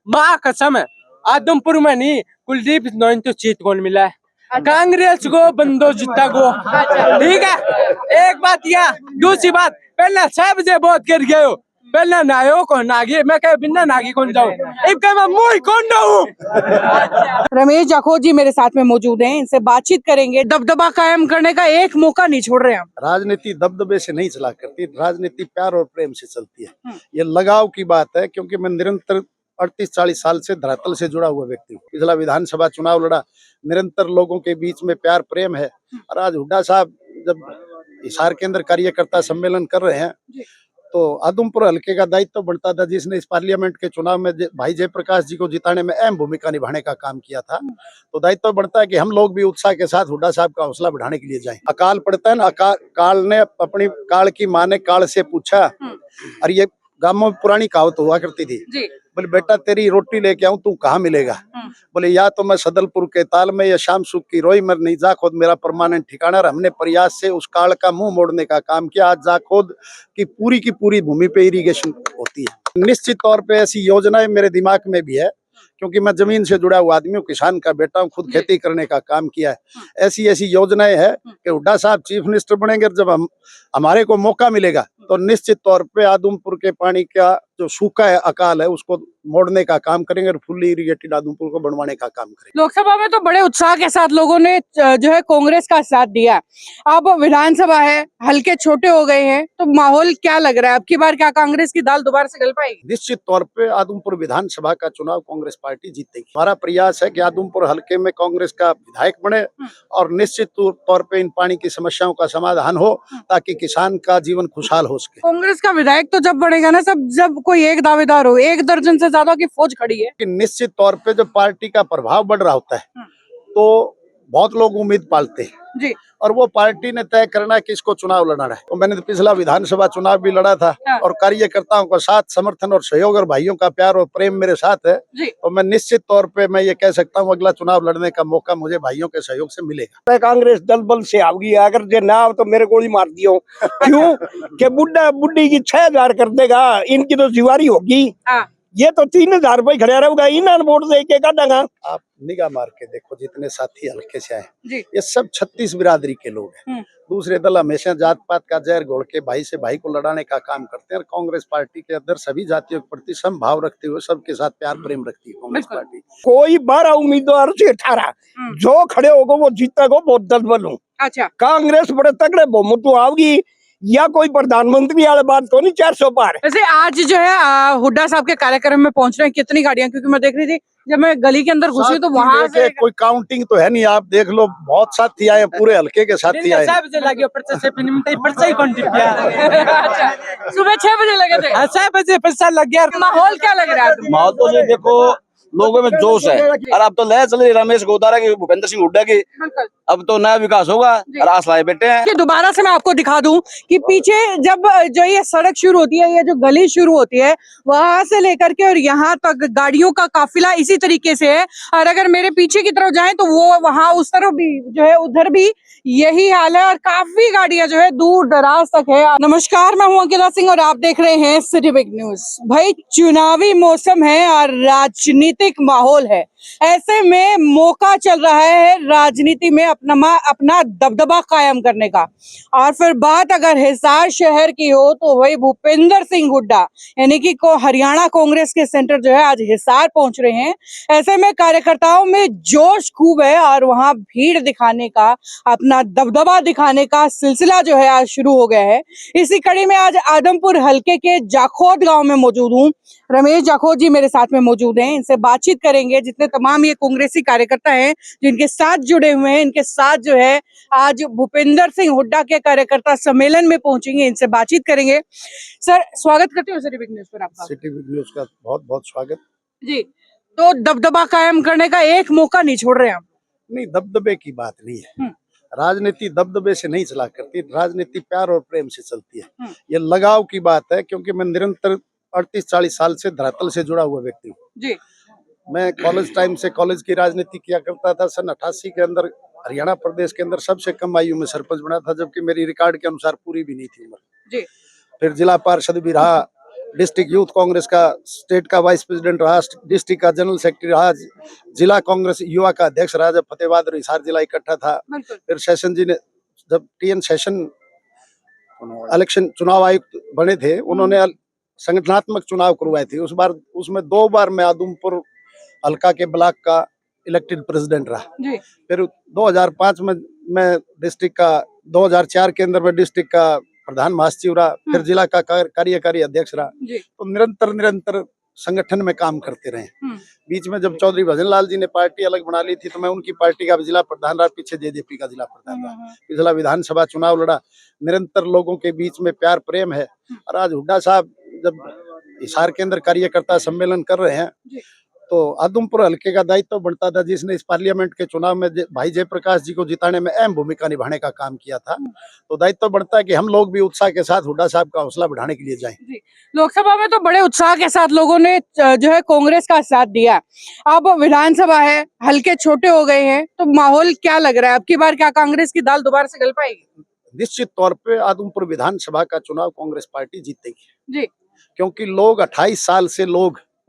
माँ कसम है, आदमपुर में नहीं, कुलदीप नोइन तो जीत कौन मिला है, कांग्रेस को बंदो जितना को। ठीक है, एक बात यह, दूसरी बात, पहले 6 बजे वोट कर गए हो, पहले नायो को नागी, मैं कह बिना नागी कौन जाऊँ, एक कह मैं मुँह कौन जाऊँ। रमेश जाखोद जी मेरे साथ में मौजूद हैं, इनसे बातचीत करेंगे। दबदबा कायम करने का एक मौका नहीं छोड़ रहे हम। राजनीति दबदबे से नहीं चला करती, राजनीति प्यार और प्रेम से चलती है। ये लगाव की बात है, क्योंकि मैं निरंतर 38-40 साल से धरातल से जुड़ा हुआ व्यक्ति हूँ। पिछला विधानसभा चुनाव लड़ा, निरंतर लोगों के बीच में प्यार प्रेम है। और आज हुड्डा साहब जब हिसार के अंदर कार्यकर्ता सम्मेलन कर रहे हैं, तो आदमपुर हल्के का दायित्व बढ़ता था, जिसने इस पार्लियामेंट के चुनाव में भाई जयप्रकाश जी को जिताने में अहम भूमिका निभाने का काम किया था। तो दायित्व बढ़ता है कि हम लोग भी उत्साह के साथ हुड्डा साहब का हौसला बढ़ाने के लिए जाएं। अकाल पड़ता है ना, काल ने अपनी काल की माँ ने काल से पूछा, और ये गांव में पुरानी कहावत हुआ करती थी, बोले बेटा तेरी रोटी लेके आऊं, तू कहाँ मिलेगा? बोले या तो मैं सदलपुर के ताल में या शाम सुख की रोई में, नहीं जाखोद मेरा परमानेंट ठिकाना। और हमने प्रयास से उस काल का मुंह मोड़ने का काम किया। आज जाखोद की पूरी भूमि पे इरिगेशन होती है। निश्चित तौर पे ऐसी योजनाएं मेरे दिमाग में भी है, क्योंकि मैं जमीन से जुड़ा हुआ आदमी हूँ, किसान का बेटा हूँ, खुद खेती करने का काम किया है। ऐसी योजनाएं है कि हुड्डा साहब चीफ मिनिस्टर बनेंगे, जब हमारे को मौका मिलेगा तो निश्चित तौर पे आदमपुर के पानी का जो सूखा है, अकाल है, उसको मोड़ने का काम करेंगे और फुल्ली इरिगेटेड आदमपुर को बनवाने का काम करेंगे। लोकसभा में तो बड़े उत्साह के साथ लोगों ने जो है कांग्रेस का साथ दिया। अब विधानसभा है, हल्के छोटे हो गए हैं, तो माहौल क्या लग रहा है? अब की बार क्या कांग्रेस की दाल दोबारा से गल पाएगी? निश्चित तौर पे आदमपुर विधानसभा का चुनाव कांग्रेस पार्टी जीतेगी। हमारा प्रयास है कि आदमपुर हल्के में कांग्रेस का विधायक बने और निश्चित तौर पे इन पानी की समस्याओं का समाधान हो, ताकि किसान का जीवन खुशहाल हो सके। कांग्रेस का विधायक तो जब बढ़ेगा ना, सब जब कोई एक दावेदार हो, 1 दर्जन से ज्यादा की फौज खड़ी है। कि निश्चित तौर पे जब पार्टी का प्रभाव बढ़ रहा होता है तो बहुत लोग उम्मीद पालते हैं जी, और वो पार्टी ने तय करना है किसको चुनाव लड़ना है। तो मैंने तो पिछला विधानसभा चुनाव भी लड़ा था और कार्यकर्ताओं का साथ, समर्थन और सहयोग और भाइयों का प्यार और प्रेम मेरे साथ है। तो मैं निश्चित तौर पे मैं ये कह सकता हूँ, अगला चुनाव लड़ने का मौका मुझे भाइयों के सहयोग से मिलेगा। कांग्रेस दल बल से आगी, अगर जे ना तो मेरे गोली मार दियो। क्यों कि बुढ़ा बुढ़ी की 6,000 कर देगा, इनकी तो जिवारी होगी। ये तो 3,000 रुपए खड़े रहेगा, इन्हें वोट दे के काटेगा। आप निगाह मार के देखो, जितने साथी हल्के से आए ये सब 36 बिरादरी के लोग हैं। दूसरे दल हमेशा जात पात का जहर घोल के भाई से भाई को लड़ाने का काम करते हैं। और कांग्रेस पार्टी के अंदर सभी जातियों के प्रति समभाव रखते हुए सबके साथ प्यार प्रेम रखती है कांग्रेस पार्टी। कोई 12 उम्मीदवार से 18 जो खड़े होगा वो जीतेगा, बहुत दल बल हूँ। अच्छा, कांग्रेस बड़े तगड़े बहुमत तो आओगी, या कोई प्रधानमंत्री वाले बात को नहीं 400 पार। वैसे आज जो है हुड्डा साहब के कार्यक्रम में पहुंच रहे हैं कितनी गाड़ियां? क्योंकि मैं देख रही थी जब मैं गली के अंदर घुसी तो वहाँ से कोई काउंटिंग तो है नहीं, आप देख लो, बहुत साथी आए, पूरे हल्के के साथी आए। सुबह 6 बजे लगे थे, 6 बजे पैसा लग गया। माहौल क्या लग रहा है? माहौल तो ये देखो, लोगों में जोश है। और अब तो लय चल रही रमेश गोदारा की, भूपेंद्र सिंह हुड्डा की, अब तो नया विकास होगा और आस लाए बैठे हैं। कि दोबारा से मैं आपको दिखा दूं कि पीछे जब जो ये सड़क शुरू होती है, ये जो गली शुरू होती है, वहां से लेकर के और यहाँ तक गाड़ियों का काफिला इसी तरीके से है। और अगर मेरे पीछे की तरफ जाएं तो वो वहां उस तरफ भी जो है, उधर भी यही हाल है और काफी गाड़ियां जो है दूर दराज तक है। नमस्कार, मैं हूं अंकिता सिंह और आप देख रहे हैं सिटी बिग न्यूज। भाई, चुनावी मौसम है और राजनीतिक माहौल है, ऐसे में मौका चल रहा है राजनीति में अपना दबदबा कायम करने का। और फिर बात अगर हिसार शहर की हो तो वही भूपेंद्र सिंह हुड्डा यानी कि हरियाणा कांग्रेस के सेंटर जो है आज हिसार पहुंच रहे हैं। ऐसे में कार्यकर्ताओं में जोश खूब है और वहां भीड़ दिखाने का, अपना दबदबा दिखाने का सिलसिला जो है आज शुरू हो गया है। इसी कड़ी में आज आदमपुर हल्के के जाखोद गाँव में मौजूद हूँ। रमेश जाखोद जी मेरे साथ में मौजूद हैं, इनसे बातचीत करेंगे। जितने तमाम ये कांग्रेसी कार्यकर्ता हैं जो इनके साथ जुड़े हुए हैं, इनके साथ जो है आज भूपेंद्र सिंह हुड्डा के कार्यकर्ता सम्मेलन में पहुंचेंगे, इनसे बातचीत करेंगे। सर, स्वागत करते हो सिटी बिग न्यूज पर आपका। सिटी बिग न्यूज का बहुत बहुत स्वागत जी। तो दबदबा कायम करने का एक मौका नहीं छोड़ रहे हम। नहीं, दबदबे की बात नहीं है। राजनीति दबदबे से नहीं चला करती, राजनीति प्यार और प्रेम से चलती है। ये लगाव की बात है, क्योंकि मैं निरंतर 38-40 साल से धरातल से जुड़ा हुआ व्यक्ति हूँ जी। मैं कॉलेज टाइम से कॉलेज की राजनीति किया करता था। सन 88 के अंदर हरियाणा प्रदेश के अंदर सबसे कम आयु में सरपंच बना था, जबकि मेरी रिकॉर्ड के अनुसार पूरी भी नहीं थी उम्र। जी। फिर जिला पार्षद भी रहा, डिस्ट्रिक्ट यूथ कांग्रेस का स्टेट का वाइस प्रेसिडेंट रहा, डिस्ट्रिक्ट का जनरल सेक्रेटरी रहा, जिला कांग्रेस युवा का अध्यक्ष रहा जब फतेहाबाद और हिसार जिला इकट्ठा था। फिर सेशन जी ने जब टीएन सेशन इलेक्शन चुनाव आयुक्त बने थे, उन्होंने संगठनात्मक चुनाव करवाए थे। उस बार उसमें 2 बार मैं आदमपुर हल्का के ब्लॉक का इलेक्टेड प्रेसिडेंट रहा। फिर 2005 में मैं डिस्ट्रिक्ट का, 2004 के अंदर में डिस्ट्रिक्ट का प्रधान महासचिव रहा, फिर जिला का कार्यकारी अध्यक्ष रहा। तो निरंतर संगठन में काम करते रहे। बीच में जब चौधरी भजन लाल जी ने पार्टी अलग बना ली थी तो मैं उनकी पार्टी का जिला प्रधान रहा, पीछे जेजेपी का जिला प्रधान रहा। पिछला विधानसभा चुनाव लड़ा। निरंतर लोगों के बीच में प्यार प्रेम है। और आज हुड्डा साहब जब हिसार के अंदर कार्यकर्ता सम्मेलन कर रहे हैं तो आदमपुर हल्के का दायित्व बढ़ता था, जिसने इस पार्लियामेंट के चुनाव में भाई जयप्रकाश जी को जिताने में अहम भूमिका निभाने का काम किया था। तो दायित्व बढ़ता है कि हम लोग भी उत्साह के साथ हुड्डा साहब का हौसला बढ़ाने के लिए जाएं। लोकसभा में तो बड़े उत्साह के साथ लोगों ने जो है कांग्रेस का साथ दिया। अब विधानसभा है, हल्के छोटे हो गए हैं, तो माहौल क्या लग रहा है? अब की बार क्या कांग्रेस की दाल दोबारा से गल पाएगी? निश्चित तौर पे आदमपुर विधानसभा का चुनाव कांग्रेस पार्टी जीतेगी जी, क्योंकि लोग 28 साल से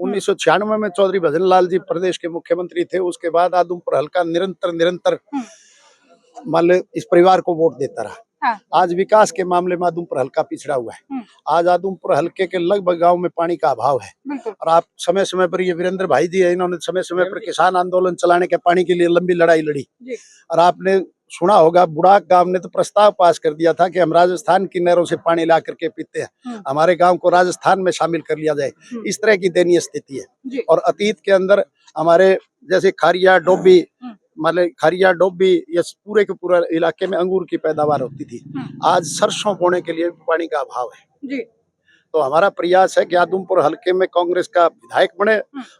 1996 में चौधरी भजन लाल जी प्रदेश के मुख्यमंत्री थे। उसके बाद आदमपुर हल्का निरंतर मान लो इस परिवार को वोट देता रहा। हाँ। आज विकास के मामले में आदमपुर हल्का पिछड़ा हुआ है। आज आदमपुर हल्के के लगभग गांव में पानी का अभाव है। और आप समय समय पर, ये वीरेंद्र भाई जी है, इन्होंने समय समय पर किसान आंदोलन चलाने के पानी के लिए लंबी लड़ाई लड़ी। और आपने सुना होगा बुढ़ाक गांव ने तो प्रस्ताव पास कर दिया था कि हम राजस्थान की नहरों से पानी ला करके पीते हैं, हमारे गांव को राजस्थान में शामिल कर लिया जाए। इस तरह की दयनीय स्थिति है। और अतीत के अंदर हमारे जैसे खारिया डोबी, मतलब खारिया डोबी, ये पूरे के पूरे इलाके में अंगूर की पैदावार होती थी। आज सरसों बोने के लिए पानी का अभाव है। तो हमारा प्रयास है कि आदमपुर हल्के में कांग्रेस का विधायक बने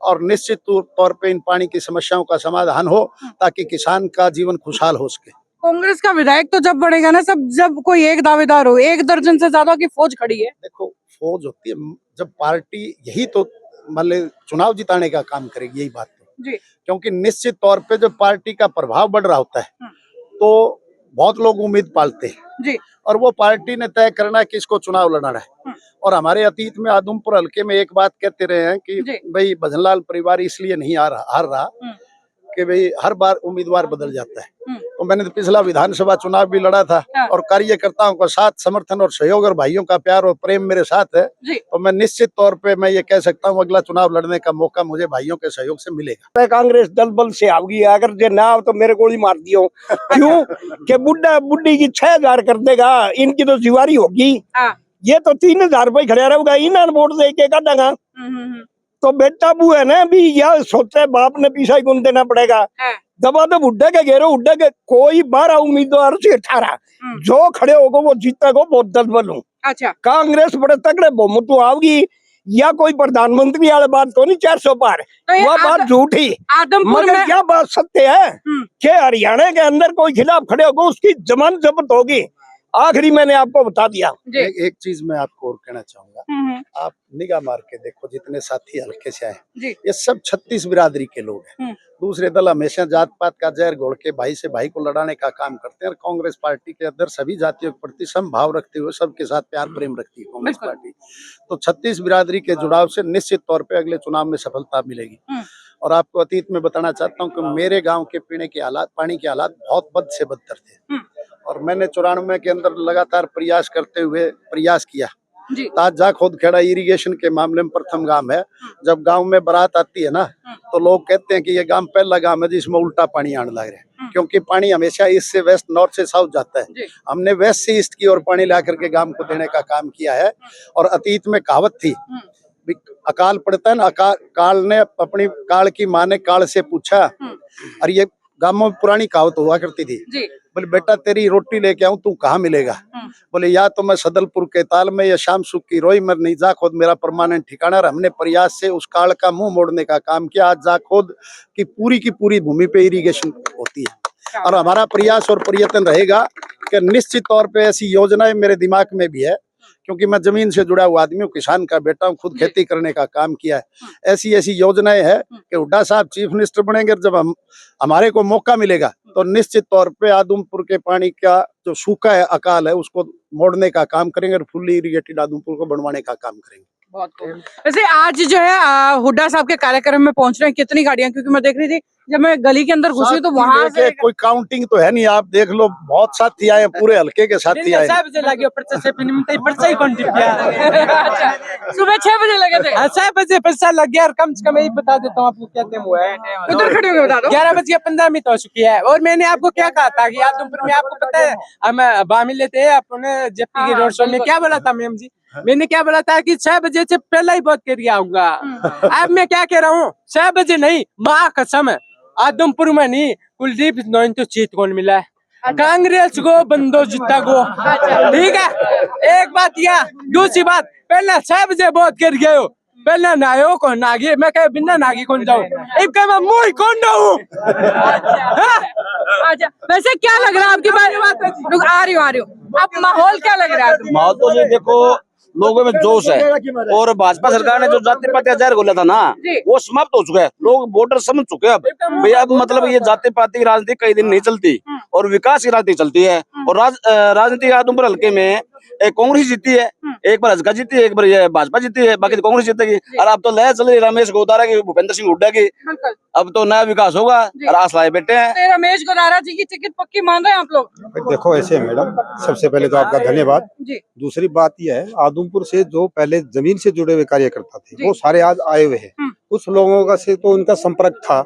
और निश्चित तौर पे इन पानी की समस्याओं का समाधान हो ताकि किसान का जीवन खुशहाल हो सके। कांग्रेस का विधायक तो जब बढ़ेगा ना, सब जब कोई एक दावेदार हो, 1 दर्जन से ज्यादा की फौज खड़ी है। देखो, फौज होती है जब पार्टी, यही तो मतलब चुनाव जिताने का काम करेगी, यही बात तो। क्योंकि निश्चित तौर पे जब पार्टी का प्रभाव बढ़ रहा होता है तो बहुत लोग उम्मीद पालते हैं और वो पार्टी ने तय करना है किसको चुनाव लड़ना है। और हमारे अतीत में आदमपुर हल्के में एक बात कहते रहे हैं कि भाई भजनलाल परिवार इसलिए नहीं हार रहा कि भाई हर बार उम्मीदवार बदल जाता है। तो मैंने तो पिछला विधानसभा चुनाव भी लड़ा था और कार्यकर्ताओं का साथ, समर्थन और सहयोग और भाइयों का प्यार और प्रेम मेरे साथ है। तो मैं निश्चित तौर पे मैं ये कह सकता हूँ अगला चुनाव लड़ने का मौका मुझे भाइयों के सहयोग से मिलेगा। कांग्रेस दल बल से आओगी, अगर जे ना हो तो मेरे गोली मार दियो। क्यों कि बुढ़ा बुढ़ी की 6000 कर देगा, इनकी तो जिवारी होगी। ये तो 3000 रुपये खड़े रहेगा, इन्हें वोट दे के काटेगा। तो बेटा बू है ना, भी यह सोचे बाप ने पीछा ही गुन देना पड़ेगा। दबा तो बुढ़े के घेरो, उड्डे के कोई 12 उम्मीदवार से 18 जो खड़े होगा वो जीतेगा। बहुत दलबल हूँ। अच्छा, कांग्रेस बड़े तगड़े बहुमत तो आओगी, या कोई प्रधानमंत्री वाले बात तो नहीं 400 पार, तो वह बात झूठी। मगर क्या बात सत्य है कि हरियाणा के अंदर कोई खिलाफ खड़े होगा उसकी जमानत जब्त होगी। आखिरी मैंने आपको बता दिया। एक चीज मैं आपको और कहना चाहूंगा, आप निगाह मार के देखो जितने साथी हल्के से आए, ये सब 36 बिरादरी के लोग हैं। दूसरे दल हमेशा जात पात का जहर घोल के भाई से भाई को लड़ाने का काम करते हैं। और कांग्रेस पार्टी के अंदर सभी जातियों के प्रति समभाव रखते हुए सबके साथ प्यार प्रेम रखती है कांग्रेस पार्टी। तो 36 बिरादरी के जुड़ाव से निश्चित तौर पे अगले चुनाव में सफलता मिलेगी। और आपको अतीत में बताना चाहता हूँ कि मेरे गाँव के पीने के हालात, पानी के हालात बहुत बद से बदतर थे। और मैंने 94 के अंदर लगातार प्रयास करते हुए प्रयास किया। ताजा खोद खेड़ा इरिगेशन के मामले में प्रथम गांव है। जब गांव में बारात आती है ना तो लोग कहते हैं कि ये गांव पहला गांव है जिसमें उल्टा पानी आने लग रहा है, क्योंकि पानी हमेशा ईस्ट से वेस्ट, नॉर्थ से साउथ जाता है। हमने वेस्ट से ईस्ट की ओर पानी ला करके गांव को देने का काम किया है। और अतीत में कहावत थी, अकाल पड़ता है ना, काल ने अपनी काल की माँ ने काल से पूछा, और ये गांव में पुरानी कहावत हुआ करती थी, बोले बेटा तेरी रोटी लेके आऊं तू कहाँ मिलेगा? बोले या तो मैं सदलपुर के ताल में या शाम सुख की रोई में नहीं, जाखोद मेरा परमानेंट ठिकाना। और हमने प्रयास से उस काल का मुंह मोड़ने का काम किया। आज जाखोद की पूरी भूमि पे इरिगेशन होती है। और हमारा प्रयास और प्रयत्न रहेगा कि निश्चित तौर पे ऐसी योजनाएं मेरे दिमाग में भी है, क्योंकि मैं जमीन से जुड़ा हुआ आदमी हूँ, किसान का बेटा हूँ, खुद खेती करने का काम किया है। ऐसी योजनाएं है कि हुड्डा साहब चीफ मिनिस्टर बनेंगे, जब हमारे को मौका मिलेगा तो निश्चित तौर पे आदमपुर के पानी का जो सूखा है, अकाल है, उसको मोड़ने का काम करेंगे और फुल्ली इरिगेटेड आदमपुर को बनवाने का काम करेंगे। बहुत खूब। वैसे आज जो है हुड्डा साहब के कार्यक्रम में पहुंच रहे हैं, कितनी गाड़ियां, क्योंकि मैं देख रही थी जब मैं गली के अंदर घुसी तो वहां से कोई काउंटिंग तो है नहीं, आप देख लो बहुत साथी आए, पूरे हल्के के साथी आए। सुबह 6 बजे लगे थे। 6 बजे पर्चा लग गया और कम से कम यही बता देता हूँ आपको क्या टाइम हुआ है। उधर खड़े होकर बता दो। 11:15 हो चुकी है। और मैंने आपको क्या कहा था कि आदमपुर में आपको पता है हम बामिले थे अपने जेपी के रोड शो में, क्या बोला था मैम जी? मैंने क्या बोला था कि 6 बजे से पहले ही बहुत कर आऊंगा। अब मैं क्या कह रहा हूँ, 6 बजे नहीं, माँ कसम है आदमपुर में नहीं, कुलदीप नोइन तो जीत कौन मिला है, कांग्रेस को बंदो जितना को। ठीक है, एक बात या दूसरी बात, पहले 6 बजे बहुत कर गए हो, पहले नायो को नागी, मैं कह बिना नागी कौन जाऊँ, अब कह मैं मुँह कौन जाऊँ। अच्छा, वैसे क्या लग रहा है आपकी बात? रुक, आ रही हूँ। अब माहौल क्या लग रहा है? माहौल तो ये देखो, लोगों में जोश है और भाजपा सरकार ने जो जाति पाति जाहिर खोला था ना, वो समाप्त हो चुका है। लोग वोटर समझ चुके हैं अब भैया, अब मतलब ये जाति पाति की राजनीति कई दिन नहीं चलती और विकास की राजनीति चलती है। और राजनीति आदमपुर हल्के में एक कांग्रेस जीती है, एक बार हजका जीती है, एक बार ये भाजपा जीती है, बाकी तो कांग्रेस जीतेगी। और अब तो लय चल रही रमेश गोदारा की, भूपेंद्र सिंह हुड्डा की, अब तो नया विकास होगा और आस लाए बैठे हैं। रमेश गोदारा जी की टिकट पक्की मान रहे हैं आप लोग? देखो ऐसे है मैडम, सबसे पहले तो आपका धन्यवाद। दूसरी बात यह है, आदमपुर से जो पहले जमीन से जुड़े हुए कार्यकर्ता थे वो सारे आज आए हुए हैं। कुछ लोगों का से तो उनका संपर्क था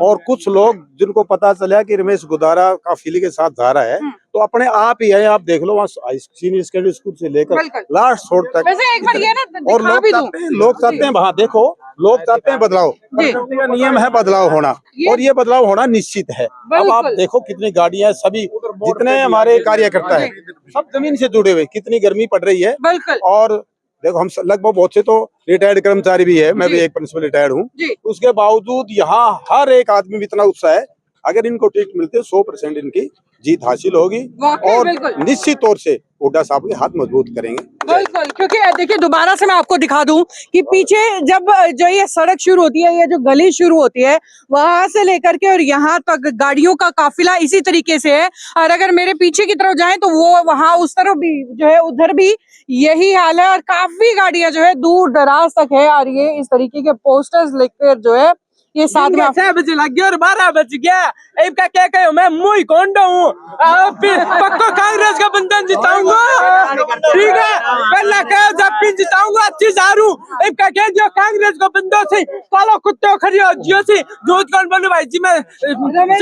और कुछ लोग जिनको पता चला कि रमेश गोदारा काफिले के साथ जा रहा है तो अपने आप ही है। आप देख लो वहाँ सीनियर सेकेंडरी स्कूल से लेकर लास्ट छोर तक। वैसे एक बार ये ना और लोग चाहते हैं वहाँ देखो, लोग चाहते हैं बदलाव, का नियम है बदलाव होना और ये बदलाव होना निश्चित है। अब आप देखो कितनी गाड़ियां, सभी जितने हमारे कार्यकर्ता है सब जमीन से जुड़े हुए, कितनी गर्मी पड़ रही है। और देखो हम लगभग बहुत से तो रिटायर्ड कर्मचारी भी है, मैं भी एक प्रिंसिपल रिटायर्ड हूँ, उसके बावजूद यहाँ हर एक आदमी में इतना उत्साह है। अगर इनको टिकट मिलते 100% इनकी जीत हासिल होगी और निश्चित तौर से हुड्डा साहब के हाथ मजबूत करेंगे। बिल्कुल, क्योंकि देखिए दोबारा से मैं आपको दिखा दूं कि पीछे जब जो ये सड़क शुरू होती है, ये जो गली शुरू होती है, वहां से लेकर के और यहाँ तक गाड़ियों का काफिला इसी तरीके से है। और अगर मेरे पीछे की तरफ जाएं तो वो वहां उस तरफ भी जो है, उधर भी यही हाल है और काफी गाड़ियां जो है दूर दराज तक है। और ये इस तरीके के पोस्टर्स लेकर जो है ये साथ में 6 बजे लग गया और 12 बज गया। अब का क्या कहो, मैं मुँह कौन हूँ, पक्का कांग्रेस का बंधन जिताऊंगा। ठीक है, पहला कहो जब भी जिताऊंगा अच्छी झारू, अब का कह दियो कांग्रेस को बंदो से कालो कुत्ते खड़ी हो जियो से दूध कौन बोलू भाई जी। मैं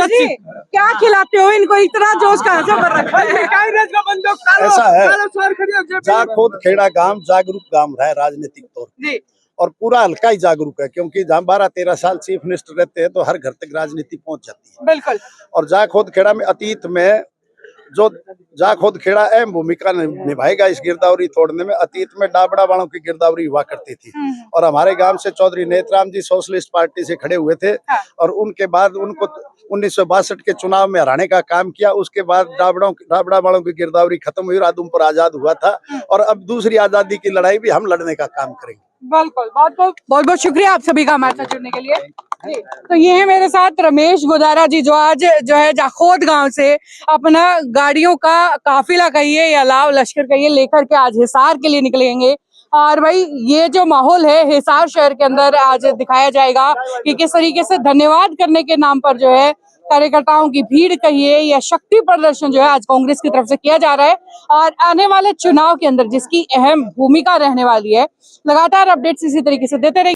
जी क्या खिलाते हो इनको, इतना जोश कहाँ से भर रखा है? कांग्रेस का बंदो कालो ऐसा है, कालो सवार खड़ी हो जाखोद खेड़ा गांव जागरूक गांव रहा है राजनीतिक तौर पर, और पूरा हल्का ही जागरूक है, क्योंकि जहाँ 12-13 साल चीफ मिनिस्टर रहते हैं तो हर घर तक राजनीति पहुंच जाती है। बिल्कुल। और जाखोद खेड़ा में अतीत में जो जाखोद खेड़ा अहम भूमिका निभाएगा इस गिरदावरी तोड़ने में। अतीत में डाबड़ा वालों की गिरदावरी हुआ करती थी और हमारे गांव से चौधरी नेतराम जी सोशलिस्ट पार्टी से खड़े हुए थे और उनके बाद उनको 1962 के चुनाव में हराने का काम किया। उसके बाद डाबड़ा वालों की गिरदावरी खत्म हुई और आदमपुर आजाद हुआ था और अब दूसरी आजादी की लड़ाई भी हम लड़ने का काम करेंगे। बिल्कुल, बहुत बहुत शुक्रिया आप सभी का हमारे साथ जुड़ने के लिए। जी, तो ये है मेरे साथ रमेश गोदारा जी, जो आज जो है जाखोद गांव से अपना गाड़ियों का काफिला कहिए या लाव लश्कर कहिए लेकर के आज हिसार के लिए निकलेंगे। और भाई ये जो माहौल है हिसार शहर के अंदर आज दिखाया जाएगा कि किस तरीके से धन्यवाद करने के नाम पर जो है कार्यकर्ताओं की भीड़ कहिए या शक्ति प्रदर्शन जो है आज कांग्रेस की तरफ से किया जा रहा है। और आने वाले चुनाव के अंदर जिसकी अहम भूमिका रहने वाली है, लगातार अपडेट्स इसी तरीके से देते रहिए।